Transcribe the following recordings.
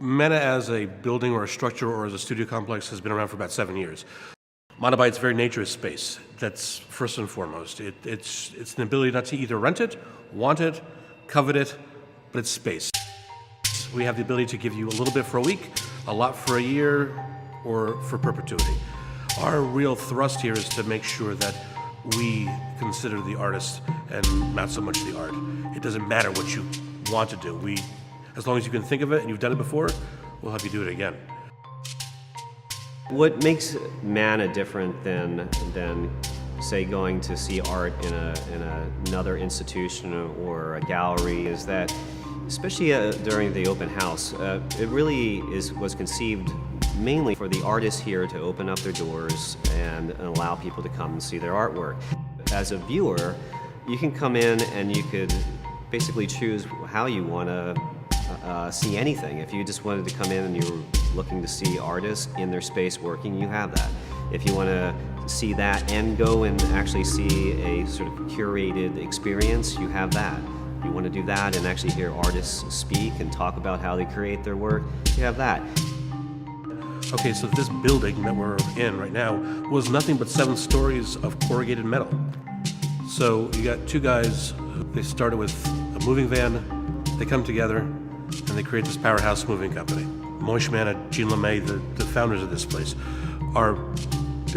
Mena as a building or a structure or as a studio complex has been around for about 7 years. Mana by its very nature is space. That's first and foremost. It's an ability not to either rent it, want it, covet it, but it's space. We have the ability to give you a little bit for a week, a lot for a year, or for perpetuity. Our real thrust here is to make sure that we consider the artist and not so much the art. It doesn't matter what you want to do. As long as you can think of it and you've done it before, we'll have you do it again. What makes Mana different than say going to see art in another institution or a gallery is that, especially during the open house, it really was conceived mainly for the artists here to open up their doors and allow people to come and see their artwork. As a viewer, you can come in and you could basically choose how you want to see anything. If you just wanted to come in and you were looking to see artists in their space working, you have that. If you want to see that and go and actually see a sort of curated experience, you have that. If you want to do that and actually hear artists speak and talk about how they create their work, you have that. Okay, so this building that we're in right now was nothing but 7 stories of corrugated metal. So you got 2 guys, they started with a moving van, they come together, and they create this powerhouse moving company. Moishman and Jean LeMay, the founders of this place, are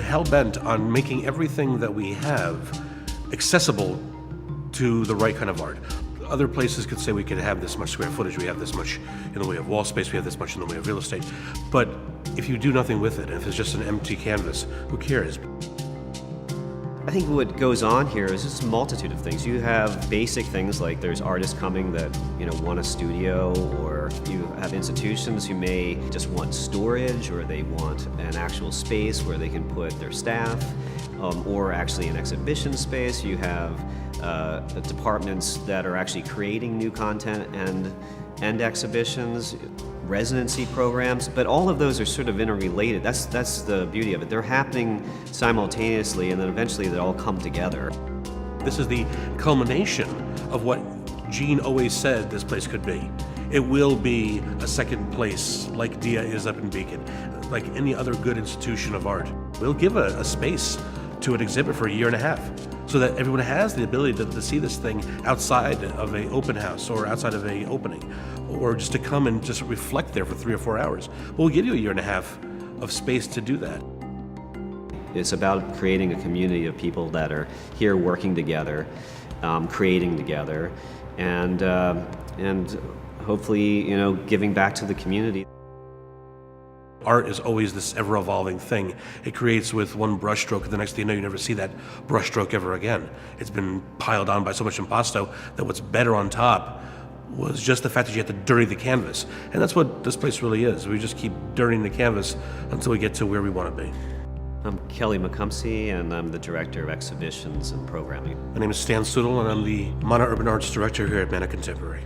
hell-bent on making everything that we have accessible to the right kind of art. Other places could say we could have this much square footage, we have this much in the way of wall space, we have this much in the way of real estate. But if you do nothing with it, if it's just an empty canvas, who cares? I think what goes on here is just a multitude of things. You have basic things like there's artists coming that want a studio, or you have institutions who may just want storage, or they want an actual space where they can put their staff, or actually an exhibition space. You have departments that are actually creating new content and exhibitions, residency programs, but all of those are sort of interrelated. That's the beauty of it. They're happening simultaneously, and then eventually they all come together. This is the culmination of what Gene always said this place could be. It will be a second place like DIA is up in Beacon, like any other good institution of art. We'll give a space to an exhibit for a year and a half so that everyone has the ability to see this thing outside of an open house or outside of an opening, or just to come and just reflect there for 3 or 4 hours. We'll give you a year and a half of space to do that. It's about creating a community of people that are here working together, creating together, and hopefully, giving back to the community. Art is always this ever-evolving thing. It creates with one brushstroke, and the next thing you know, you never see that brushstroke ever again. It's been piled on by so much impasto that what's better on top was just the fact that you had to dirty the canvas. And that's what this place really is. We just keep dirtying the canvas until we get to where we want to be. I'm Kelly McCumsey, and I'm the Director of Exhibitions and Programming. My name is Stan Sudel, and I'm the Mana Urban Arts Director here at Mana Contemporary.